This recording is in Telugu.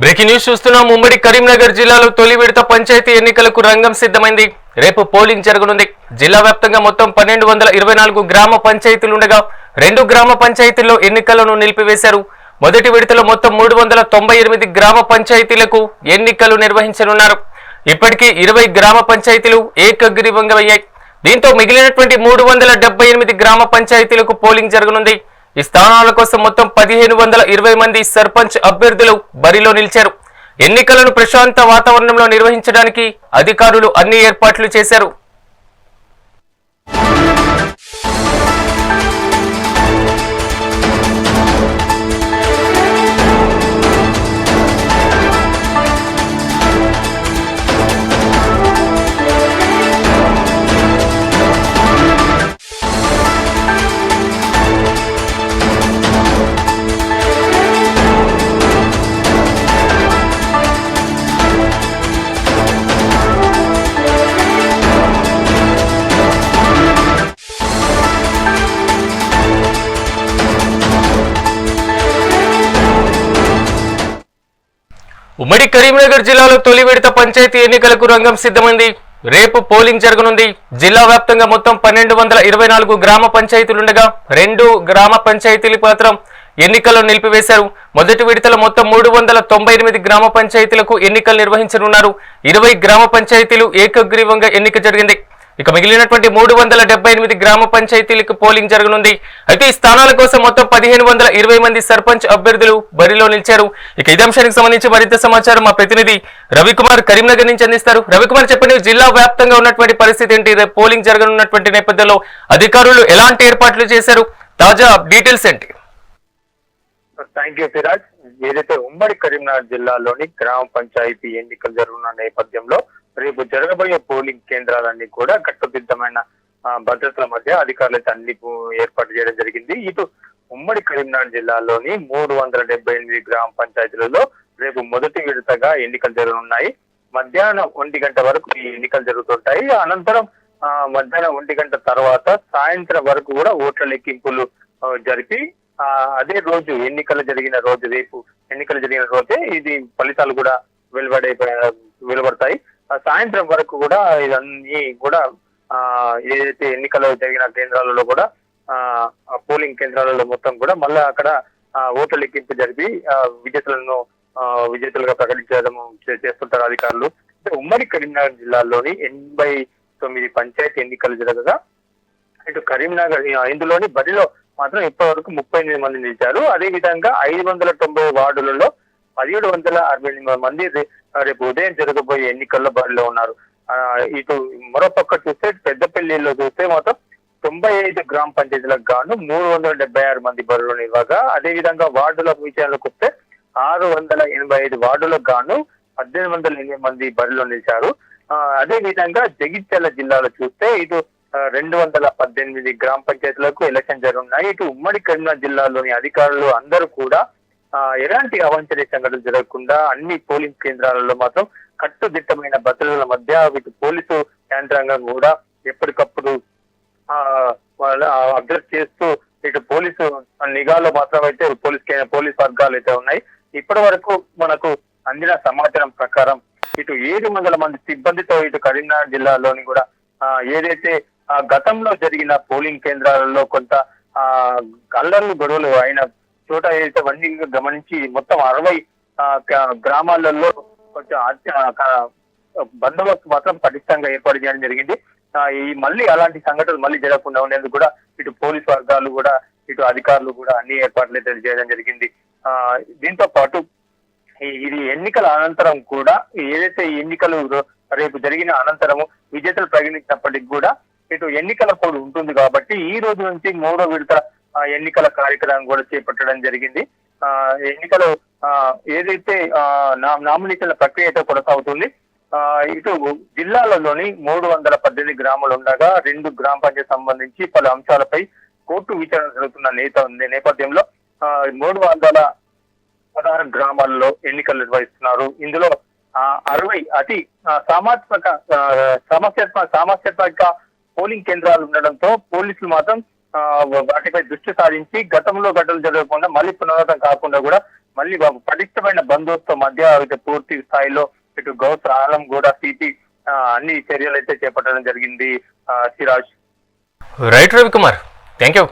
బ్రేకింగ్ న్యూస్ చూస్తున్నాం. ఉమ్మడి కరీంనగర్ జిల్లాలో తొలి విడత పంచాయతీ ఎన్నికలకు రంగం సిద్ధమైంది. రేపు పోలింగ్ జరగనుంది. జిల్లా వ్యాప్తంగా మొత్తం 1224 గ్రామ పంచాయతీలుండగా 2 గ్రామ పంచాయతీల్లో ఎన్నికలను నిలిపివేశారు. మొదటి విడతలో మొత్తం 398 గ్రామ పంచాయతీలకు ఎన్నికలు నిర్వహించనున్నారు. ఇప్పటికీ 20 గ్రామ పంచాయతీలు ఏకగ్రీవంగా అయ్యాయి. దీంతో మిగిలినటువంటి 378 గ్రామ పంచాయతీలకు పోలింగ్ జరగనుంది. ఈ స్థానాల కోసం మొత్తం 1520 మంది సర్పంచ్ అభ్యర్థులు బరిలో నిలిచారు. ఎన్నికలను ప్రశాంత వాతావరణంలో నిర్వహించడానికి అధికారులు అన్ని ఏర్పాట్లు చేశారు. ఉమ్మడి కరీంనగర్ జిల్లాలో తొలి విడత పంచాయతీ ఎన్నికలకు రంగం సిద్ధమైంది. రేపు పోలింగ్ జరగనుంది. జిల్లా వ్యాప్తంగా మొత్తం 1224 గ్రామ పంచాయతీలుండగా 2 గ్రామ పంచాయతీలు మాత్రం ఎన్నికలను నిలిపివేశారు. మొదటి విడతలో మొత్తం 398 గ్రామ పంచాయతీలకు ఎన్నికలు నిర్వహించనున్నారు. 20 గ్రామ పంచాయతీలు ఏకగ్రీవంగా ఎన్నిక జరిగింది. ఇక మిగిలినటువంటి 378 గ్రామ పంచాయతీలకు పోలింగ్ జరగనుంది. అయితే ఈ స్థానాల కోసం మొత్తం 1520 మంది సర్పంచ్ అభ్యర్థులు బరిలో నిలిచారు. ఇక ఇదే అంశానికి సంబంధించి మరింత సమాచారం మా ప్రతినిధి రవికుమార్ కరీంనగర్ నుంచి అందిస్తారు. రవికుమార్, చెప్పండి, జిల్లా వ్యాప్తంగా ఉన్నటువంటి పరిస్థితి ఏంటి? రేపు పోలింగ్ జరగనున్నటువంటి నేపథ్యంలో అధికారులు ఎలాంటి ఏర్పాట్లు చేశారు? తాజా డీటెయిల్స్ ఏంటి? Thank you Firaz. ఏదైతే ఉమ్మడి కరీంనగర్ జిల్లాలోని గ్రామ పంచాయతీ ఎన్నికలు జరుగుతున్న నేపథ్యంలో రేపు జరగబోయే పోలింగ్ కేంద్రాలన్నీ కూడా కట్టుదిట్టమైన భద్రతల మధ్య అధికారులు అన్ని ఏర్పాటు చేయడం జరిగింది. ఇటు ఉమ్మడి కరీంనగర్ జిల్లాలోని 378 గ్రామ పంచాయతీలలో రేపు మొదటి విడతగా ఎన్నికలు జరగనున్నాయి. మధ్యాహ్నం 1 గంట వరకు ఈ ఎన్నికలు జరుగుతుంటాయి. అనంతరం మధ్యాహ్నం 1 గంట తర్వాత సాయంత్రం వరకు కూడా ఓట్ల లెక్కింపులు జరిపి అదే రోజు ఎన్నికలు జరిగిన రోజు, రేపు ఎన్నికలు జరిగిన రోజే ఇది ఫలితాలు కూడా వెలువడతాయి. సాయంత్రం వరకు కూడా ఇవన్నీ కూడా ఏదైతే ఎన్నికలు జరిగిన కేంద్రాలలో కూడా పోలింగ్ కేంద్రాలలో మొత్తం కూడా మళ్ళా అక్కడ ఓట్ల లెక్కింపు జరిపి విజేతలుగా ప్రకటించడం చేస్తుంటారు అధికారులు. ఉమ్మడి కరీంనగర్ జిల్లాలోని 89 పంచాయతీ ఎన్నికలు జరగగా ఇటు కరీంనగర్ ఇందులోని బరిలో మాత్రం ఇప్పటి వరకు 38 మంది నిలిచారు. అదే విధంగా 590 వార్డులలో 1768 మంది రేపు ఉదయం జరగబోయే ఎన్నికల్లో బరిలో ఉన్నారు. ఇటు మరోపక్క చూస్తే పెద్దపల్లిలో చూస్తే మాత్రం 95 గ్రామ పంచాయతీలకు గాను 376 మంది బరిలో నిలవగా, అదే విధంగా వార్డుల విషయానికి వస్తే 685 వార్డులకు గాను 1808 మంది బరిలో నిలిచారు. అదే విధంగా జగిత్యాల జిల్లాలో చూస్తే ఇటు 218 గ్రామ పంచాయతీలకు ఎలక్షన్ జరుగుతున్నాయి. ఇటు ఉమ్మడి కరీంనగర్ జిల్లాలోని అధికారులు అందరూ కూడా ఎలాంటి అవాంఛనీయ సంఘటనలు జరగకుండా అన్ని పోలింగ్ కేంద్రాలలో మాత్రం కట్టుదిట్టమైన భద్రతల మధ్య ఇటు పోలీసు యంత్రాంగం కూడా ఎప్పటికప్పుడు అబ్జర్వ్ చేస్తూ ఇటు పోలీసు నిఘాలో మాత్రం అయితే పోలీస్ వర్గాలు అయితే ఉన్నాయి. ఇప్పటి వరకు మనకు అందిన సమాచారం ప్రకారం ఇటు 700 మంది సిబ్బందితో ఇటు కరీంనగర్ జిల్లాలోని కూడా ఏదైతే గతంలో జరిగిన పోలింగ్ కేంద్రాలలో కొంత అల్లర్లు గొడవలు అయిన చోట ఏదైతే అవన్నీ గమనించి మొత్తం 60 గ్రామాలలో కొంచెం బందోబస్తు మాత్రం పటిష్టంగా ఏర్పాటు చేయడం జరిగింది. ఈ మళ్ళీ అలాంటి సంఘటనలు మళ్ళీ జరగకుండా ఉండేందుకు కూడా ఇటు పోలీస్ వర్గాలు కూడా ఇటు అధికారులు కూడా అన్ని ఏర్పాట్లు చేయడం జరిగింది. దీంతో పాటు ఇది ఎన్నికల అనంతరం కూడా ఏదైతే ఎన్నికలు రేపు జరిగిన అనంతరము విజేతలు ప్రకటించినప్పటికీ కూడా ఇటు ఎన్నికల కోడ్ ఉంటుంది కాబట్టి ఈ రోజు నుంచి 3వ విడత ఎన్నికల కార్యక్రమం కూడా చేపట్టడం జరిగింది. ఎన్నికలు ఏదైతే నామినేషన్ల ప్రక్రియ అయితే కొనసాగుతుంది. ఇటు జిల్లాలలోని 318 గ్రామాలు ఉండగా 2 గ్రామ పంచాయతీ సంబంధించి పలు అంశాలపై కోర్టు విచారణ జరుగుతున్న నేపథ్యంలో 316 గ్రామాల్లో ఎన్నికలు నిర్వహిస్తున్నారు. ఇందులో 60 అతి సమస్యాత్మక పోలింగ్ కేంద్రాలు ఉండడంతో పోలీసులు మాత్రం వాటిపై దృష్టి సారించి గతంలో ఘటనలు జరగకుండా మళ్ళీ పునరావృతం కాకుండా కూడా మళ్ళీ పటిష్టమైన బందోబస్తు మధ్య అయితే పూర్తి స్థాయిలో ఇటు గౌస్ ఆలం కూడా సిపి అన్ని చర్యలు అయితే చేపట్టడం జరిగింది. Siraj. Right Ravikumar, thank you.